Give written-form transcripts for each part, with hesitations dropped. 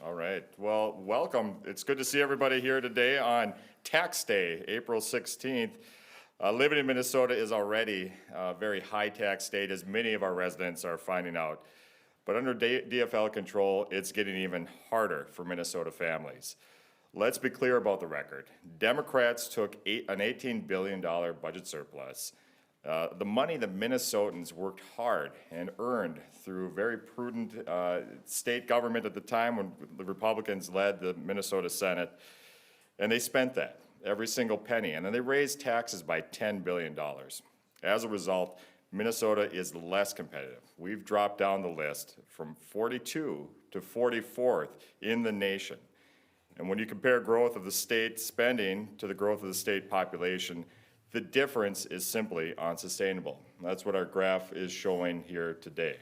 All right. Well, welcome. It's good to see everybody here today on Tax Day, April 16th. Living in Minnesota is already a very high tax state, as many of our residents are finding out. But under DFL control, it's getting even harder for Minnesota families. Let's be clear about the record. Democrats took an $18 billion budget surplus. The money that Minnesotans worked hard and earned through very prudent state government at the time when the Republicans led the Minnesota Senate, and they spent that, every single penny, and then they raised taxes by $10 billion. As a result, Minnesota is less competitive. We've dropped down the list from 42 to 44th in the nation. And when you compare growth of the state spending to the growth of the state population, the difference is simply unsustainable. That's what our graph is showing here today.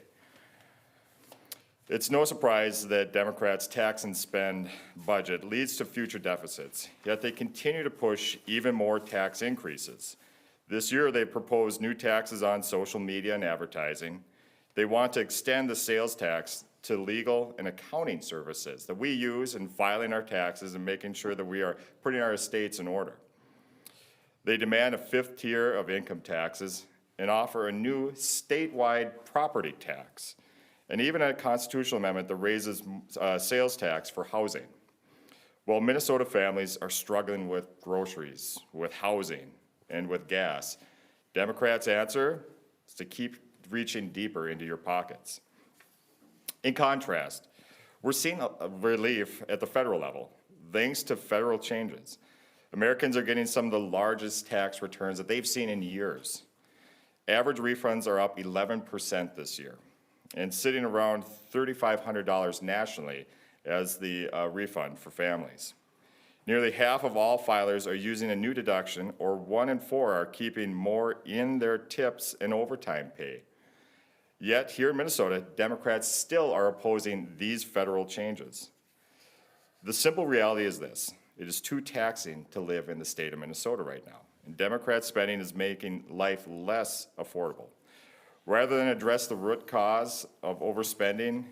It's no surprise that Democrats' tax and spend budget leads to future deficits, yet they continue to push even more tax increases. This year, they proposed new taxes on social media and advertising. They want to extend the sales tax to legal and accounting services that we use in filing our taxes and making sure that we are putting our estates in order. They demand a fifth tier of income taxes and offer a new statewide property tax, and even a constitutional amendment that raises sales tax for housing. While Minnesota families are struggling with groceries, with housing, and with gas, Democrats' answer is to keep reaching deeper into your pockets. In contrast, we're seeing a relief at the federal level, thanks to federal changes. Americans are getting some of the largest tax returns that they've seen in years. Average refunds are up 11% this year, and sitting around $3,500 nationally as the refund for families. Nearly half of all filers are using a new deduction, or 1 in 4 are keeping more in their tips and overtime pay. Yet here in Minnesota, Democrats still are opposing these federal changes. The simple reality is this: it is too taxing to live in the state of Minnesota right now, and Democrat spending is making life less affordable. Rather than address the root cause of overspending,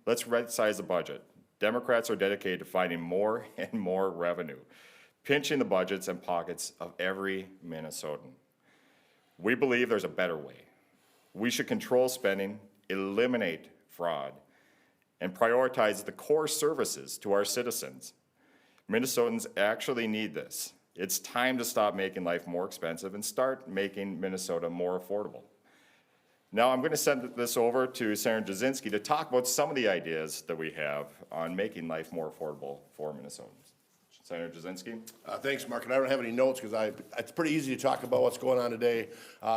let's right-size the budget. Democrats are dedicated to finding more and more revenue, pinching the budgets and pockets of every Minnesotan. We believe there's a better way. We should control spending, eliminate fraud, and prioritize the core services to our citizens. Minnesotans actually need this. It's time to stop making life more expensive and start making Minnesota more affordable. Now I'm going to send this over to Senator Jasinski to talk about some of the ideas that we have on making life more affordable for Minnesotans. Senator Jasinski. Thanks, Mark. And I don't have any notes because it's pretty easy to talk about what's going on today.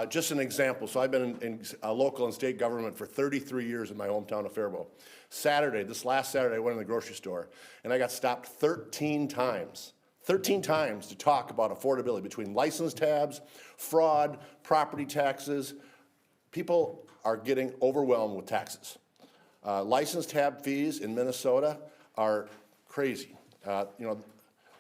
Just an example. So I've been in local and state government for 33 years in my hometown of Faribault. This last Saturday, I went in the grocery store and I got stopped 13 times to talk about affordability between license tabs, fraud, property taxes. People are getting overwhelmed with taxes. License tab fees in Minnesota are crazy.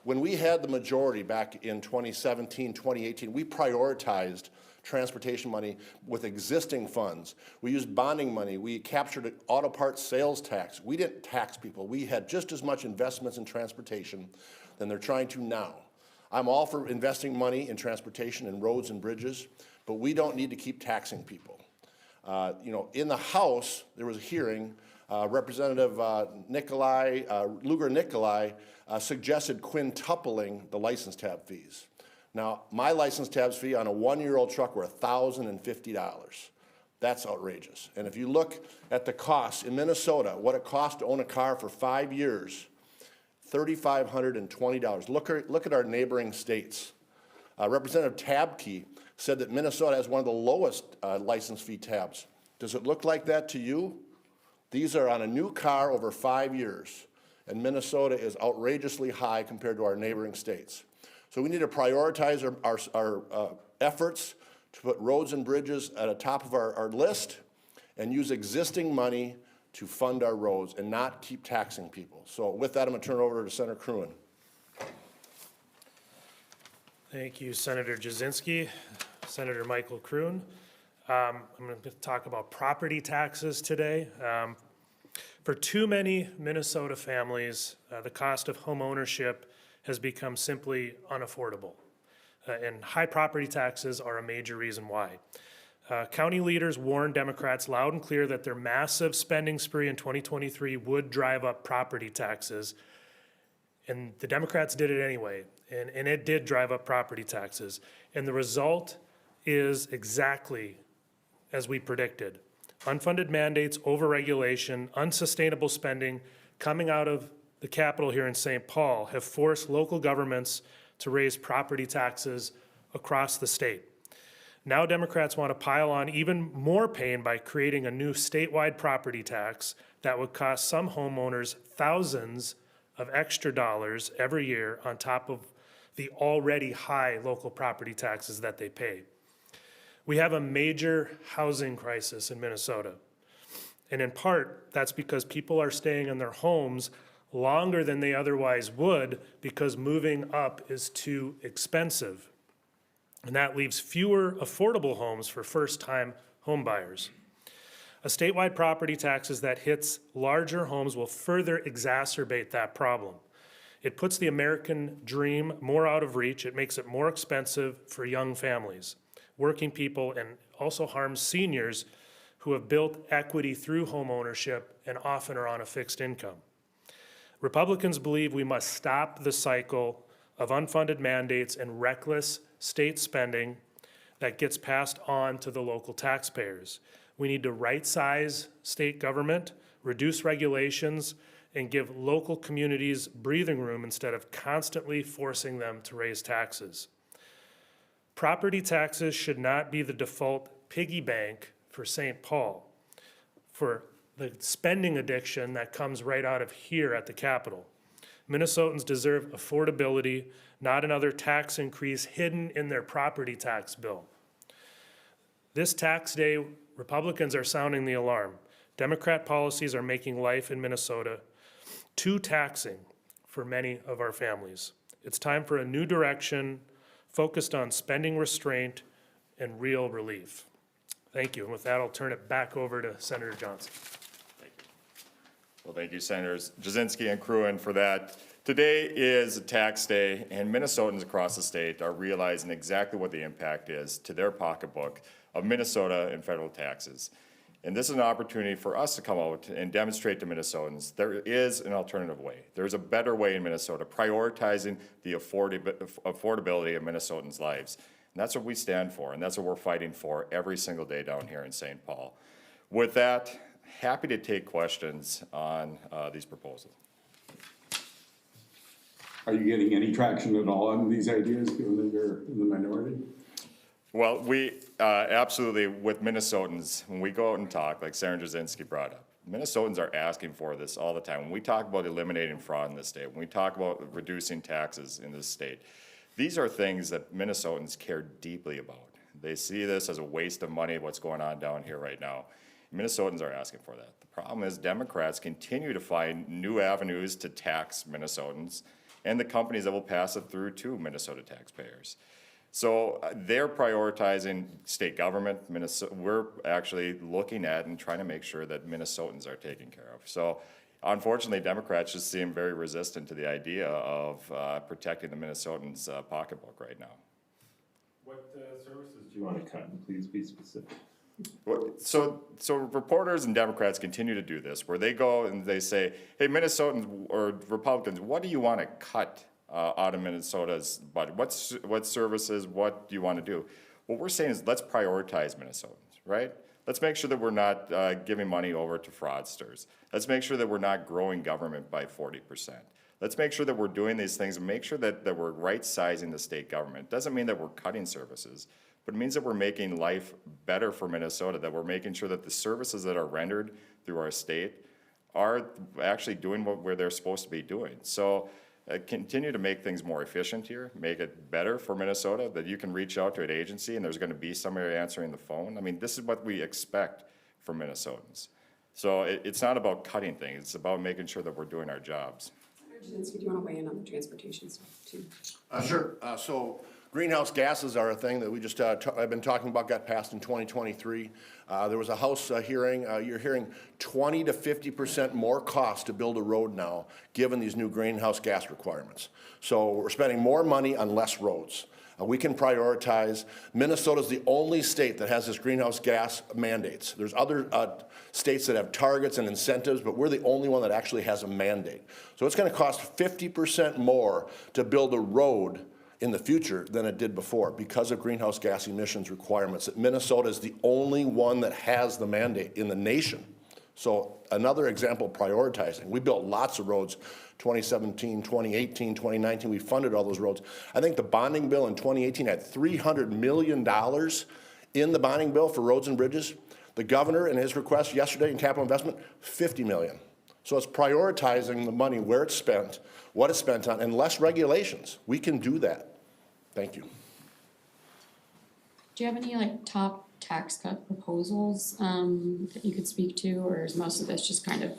When we had the majority back in 2017, 2018, we prioritized transportation money with existing funds. We used bonding money. We captured an auto parts sales tax. We didn't tax people. We had just as much investments in transportation than they're trying to now. I'm all for investing money in transportation and roads and bridges, but we don't need to keep taxing people. In the House, there was a hearing. Representative Lugar Nikolai suggested quintupling the license tab fees. Now, my license tabs fee on a 1-year-old truck were $1,050. That's outrageous. And if you look at the costs in Minnesota, what it costs to own a car for 5 years, $3,520. Look at our neighboring states. Representative Tabke said that Minnesota has one of the lowest license fee tabs. Does it look like that to you? These are on a new car over 5 years, and Minnesota is outrageously high compared to our neighboring states. So we need to prioritize our efforts to put roads and bridges at the top of our list and use existing money to fund our roads and not keep taxing people. So with that, I'm going to turn it over to Senator Kreun. Thank you, Senator Jasinski. Senator Michael Kreun. I'm going to talk about property taxes today. For too many Minnesota families, the cost of home ownership has become simply unaffordable. And high property taxes are a major reason why. County leaders warned Democrats loud and clear that their massive spending spree in 2023 would drive up property taxes. And the Democrats did it anyway, and it did drive up property taxes. And the result is exactly as we predicted. Unfunded mandates, overregulation, unsustainable spending coming out of the Capitol here in St. Paul have forced local governments to raise property taxes across the state. Now Democrats want to pile on even more pain by creating a new statewide property tax that would cost some homeowners thousands of extra dollars every year on top of the already high local property taxes that they pay. We have a major housing crisis in Minnesota. And in part, that's because people are staying in their homes longer than they otherwise would because moving up is too expensive. And that leaves fewer affordable homes for first-time homebuyers. A statewide property taxes that hits larger homes will further exacerbate that problem. It puts the American dream more out of reach. It makes it more expensive for young families, working people, and also harms seniors who have built equity through home ownership and often are on a fixed income. Republicans believe we must stop the cycle of unfunded mandates and reckless state spending that gets passed on to the local taxpayers. We need to right-size state government, reduce regulations, and give local communities breathing room instead of constantly forcing them to raise taxes. Property taxes should not be the default piggy bank for St. Paul, for the spending addiction that comes right out of here at the Capitol. Minnesotans deserve affordability, not another tax increase hidden in their property tax bill. This tax day, Republicans are sounding the alarm. Democrat policies are making life in Minnesota too taxing for many of our families. It's time for a new direction focused on spending restraint and real relief. Thank you. And with that, I'll turn it back over to Senator Johnson. Well, thank you, Senators Jasinski and Kreun, for that. Today is a tax day, and Minnesotans across the state are realizing exactly what the impact is to their pocketbook of Minnesota and federal taxes. And this is an opportunity for us to come out and demonstrate to Minnesotans there is an alternative way. There's a better way in Minnesota, prioritizing the affordability of Minnesotans' lives. And that's what we stand for, and that's what we're fighting for every single day down here in St. Paul. With that, happy to take questions on these proposals. Are you getting any traction at all on these ideas, given that you're in the minority? Well, we absolutely, with Minnesotans, when we go out and talk, like Senator Jasinski brought up, Minnesotans are asking for this all the time. When we talk about eliminating fraud in this state, when we talk about reducing taxes in this state, these are things that Minnesotans care deeply about. They see this as a waste of money, what's going on down here right now. Minnesotans are asking for that. The problem is Democrats continue to find new avenues to tax Minnesotans and the companies that will pass it through to Minnesota taxpayers. So they're prioritizing state government. We're actually looking at and trying to make sure that Minnesotans are taken care of. So unfortunately, Democrats just seem very resistant to the idea of protecting the Minnesotans' pocketbook right now. What services do you want to cut? And please be specific. So reporters and Democrats continue to do this, where they go and they say, hey, Minnesotans or Republicans, what do you want to cut out of Minnesota's budget? What services, what do you want to do? What we're saying is let's prioritize Minnesotans, right? Let's make sure that we're not giving money over to fraudsters. Let's make sure that we're not growing government by 40%. Let's make sure that we're doing these things and make sure that we're right-sizing the state government. It doesn't mean that we're cutting services, but it means that we're making life better for Minnesota, that we're making sure that the services that are rendered through our state are actually doing what they're supposed to be doing. So continue to make things more efficient here, make it better for Minnesota, that you can reach out to an agency and there's going to be somebody answering the phone. I mean, this is what we expect from Minnesotans. So it's not about cutting things, it's about making sure that we're doing our jobs. Senator Jasinski, do you want to weigh in on the transportation stuff too? Sure. So Greenhouse gases are a thing that we just, I've been talking about, got passed in 2023. There was a House hearing. You're hearing 20 to 50% more cost to build a road now, given these new greenhouse gas requirements. So we're spending more money on less roads. We can prioritize. Minnesota's the only state that has this greenhouse gas mandates. There's other states that have targets and incentives, but we're the only one that actually has a mandate. So it's going to cost 50% more to build a road in the future than it did before because of greenhouse gas emissions requirements. Minnesota is the only one that has the mandate in the nation. So another example of prioritizing. We built lots of roads, 2017, 2018, 2019, we funded all those roads. I think the bonding bill in 2018 had $300 million in the bonding bill for roads and bridges. The governor in his request yesterday in capital investment, $50 million. So it's prioritizing the money where it's spent, what it's spent on, and less regulations. We can do that. Thank you. Do you have any like top tax cut proposals that you could speak to, or is most of this just kind of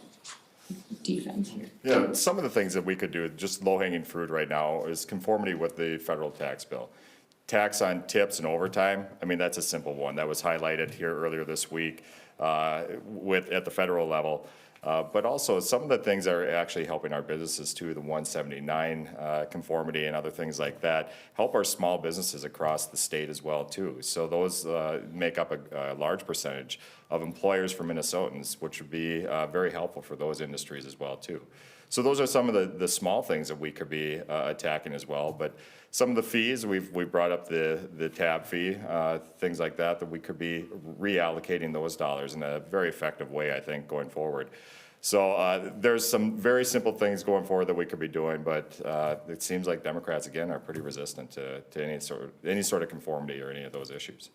defense here? Yeah, some of the things that we could do, just low-hanging fruit right now, is conformity with the federal tax bill. Tax on tips and overtime, I mean, that's a simple one. That was highlighted here earlier this week at the federal level. But also some of the things that are actually helping our businesses too, the 179 conformity and other things like that, help our small businesses across the state as well too. So those make up a large percentage of employers for Minnesotans, which would be very helpful for those industries as well too. So those are some of the small things that we could be attacking as well. But some of the fees, we've brought up the tab fee, things like that we could be reallocating those dollars in a very effective way, I think, going forward. So there's some very simple things going forward that we could be doing, but it seems like Democrats, again, are pretty resistant to any sort of conformity or any of those issues.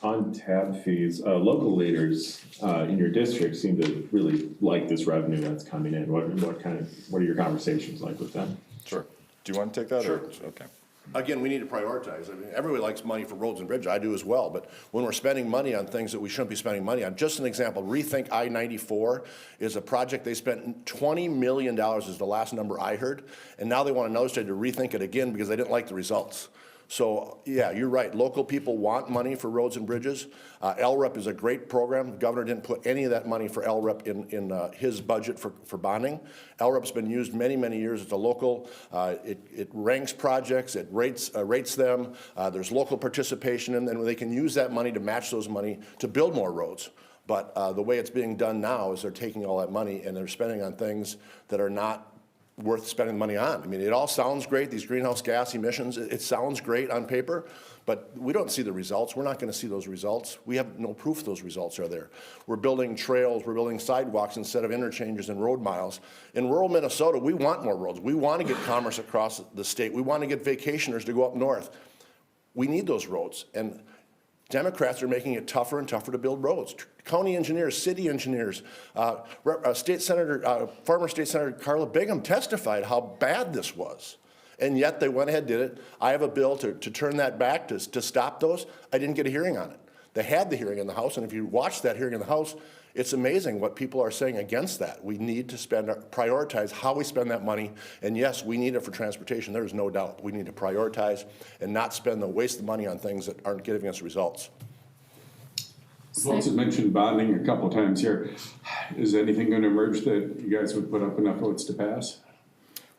On tab fees, local leaders in your district seem to really like this revenue that's coming in. What are your conversations like with them? Sure. Do you want to take that? Sure. Or? Okay. Again, we need to prioritize. I mean, everybody likes money for roads and bridges. I do as well. But when we're spending money on things that we shouldn't be spending money on, just an example, Rethink I-94 is a project they spent $20 million is the last number I heard. And now they want another state to rethink it again because they didn't like the results. So, yeah, you're right. Local people want money for roads and bridges. LREP is a great program. The governor didn't put any of that money for LREP in his budget for bonding. LREP's been used many, many years. It's a local, it ranks projects, it rates them. There's local participation, and then they can use that money to match those money to build more roads. But the way it's being done now is they're taking all that money and they're spending on things that are not worth spending money on. I mean, it all sounds great, these greenhouse gas emissions, it sounds great on paper, but we don't see the results. We're not going to see those results. We have no proof those results are there. We're building trails, we're building sidewalks instead of interchanges and road miles. In rural Minnesota, we want more roads. We want to get commerce across the state. We want to get vacationers to go up north. We need those roads, and Democrats are making it tougher and tougher to build roads. County engineers, city engineers, former State Senator Carla Bigham testified how bad this was. And yet they went ahead and did it. I have a bill to turn that back, to stop those. I didn't get a hearing on it. They had the hearing in the House, and if you watch that hearing in the House, it's amazing what people are saying against that. We need to prioritize how we spend that money, and yes, we need it for transportation, there is no doubt. We need to prioritize and not waste the money on things that aren't giving us results. Folks have mentioned bonding a couple times here. Is anything going to emerge that you guys would put up enough votes to pass?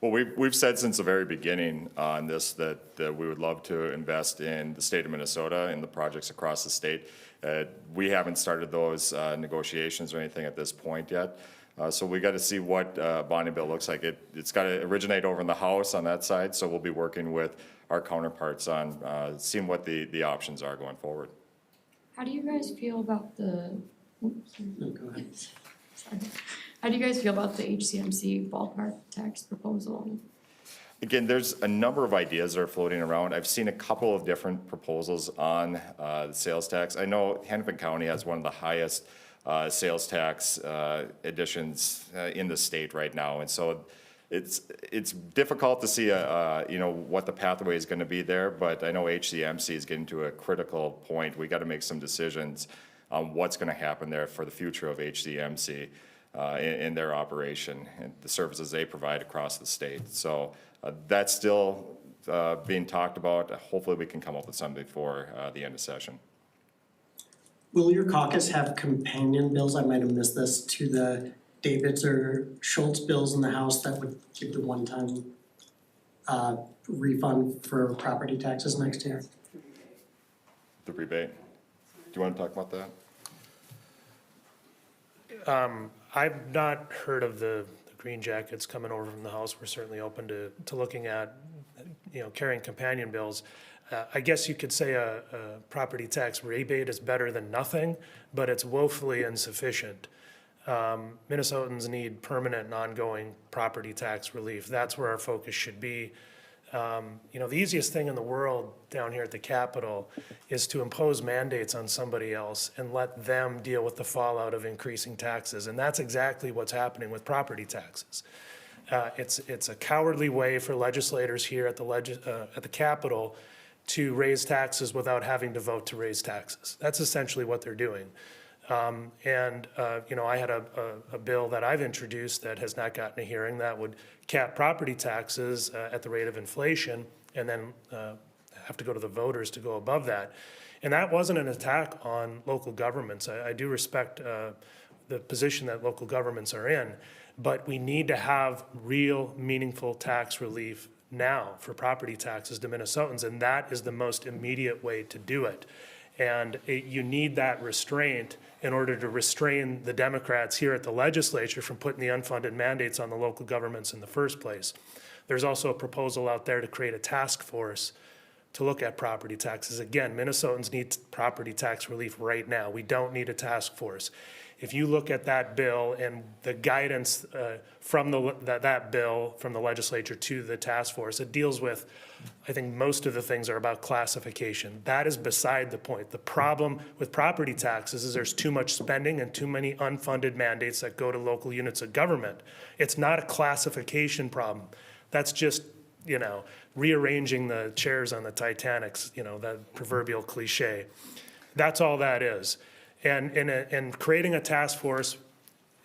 Well, we've said since the very beginning on this that we would love to invest in the state of Minnesota and the projects across the state. We haven't started those negotiations or anything at this point yet. So we got to see what bonding bill looks like. It's got to originate over in the House on that side. So we'll be working with our counterparts on seeing what the options are going forward. How do you guys feel about the? Oops, No, go ahead. sorry. How do you guys feel about the HCMC ballpark tax proposal? Again, there's a number of ideas that are floating around. I've seen a couple of different proposals on the sales tax. I know Hennepin County has one of the highest sales tax additions in the state right now, and so it's difficult to see what the pathway is going to be there. But I know HCMC is getting to a critical point. We got to make some decisions on what's going to happen there for the future of HCMC in their operation and the services they provide across the state. So that's still being talked about. Hopefully, we can come up with something before the end of session. Will your caucus have companion bills, I might have missed this, to the Davids or Schultz bills in the House that would give the one-time refund for property taxes next year? The rebate. Do you want to talk about that? I've not heard of the Green Jackets coming over from the House. We're certainly open to looking at, carrying companion bills. I guess you could say a property tax rebate is better than nothing, but it's woefully insufficient. Minnesotans need permanent and ongoing property tax relief. That's where our focus should be. The easiest thing in the world down here at the Capitol is to impose mandates on somebody else and let them deal with the fallout of increasing taxes. And that's exactly what's happening with property taxes. It's a cowardly way for legislators here at the Capitol to raise taxes without having to vote to raise taxes. That's essentially what they're doing. I had a bill that I've introduced that has not gotten a hearing that would cap property taxes at the rate of inflation and then have to go to the voters to go above that. And that wasn't an attack on local governments. I do respect the position that local governments are in, but we need to have real, meaningful tax relief now for property taxes to Minnesotans, and that is the most immediate way to do it. And you need that restraint in order to restrain the Democrats here at the legislature from putting the unfunded mandates on the local governments in the first place. There's also a proposal out there to create a task force to look at property taxes. Again, Minnesotans need property tax relief right now. We don't need a task force. If you look at that bill and the guidance from that bill from the legislature to the task force, it deals with, I think most of the things are about classification. That is beside the point. The problem with property taxes is there's too much spending and too many unfunded mandates that go to local units of government. It's not a classification problem. That's just, rearranging the chairs on the Titanic's, that proverbial cliche. That's all that is. And creating a task force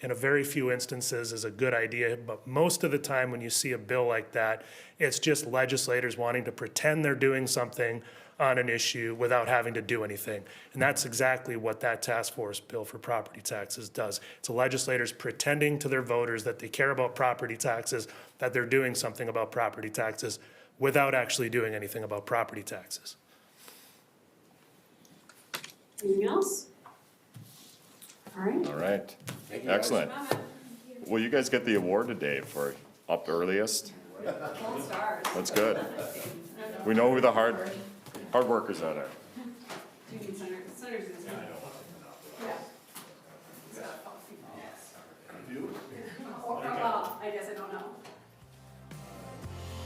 in a very few instances is a good idea, but most of the time when you see a bill like that, it's just legislators wanting to pretend they're doing something on an issue without having to do anything. And that's exactly what that task force bill for property taxes does. It's legislators pretending to their voters that they care about property taxes, that they're doing something about property taxes without actually doing anything about property taxes. Anything else? All right. All right. Excellent. Well, you guys get the award today for up earliest. Gold stars. That's good. We know who the hard workers are there.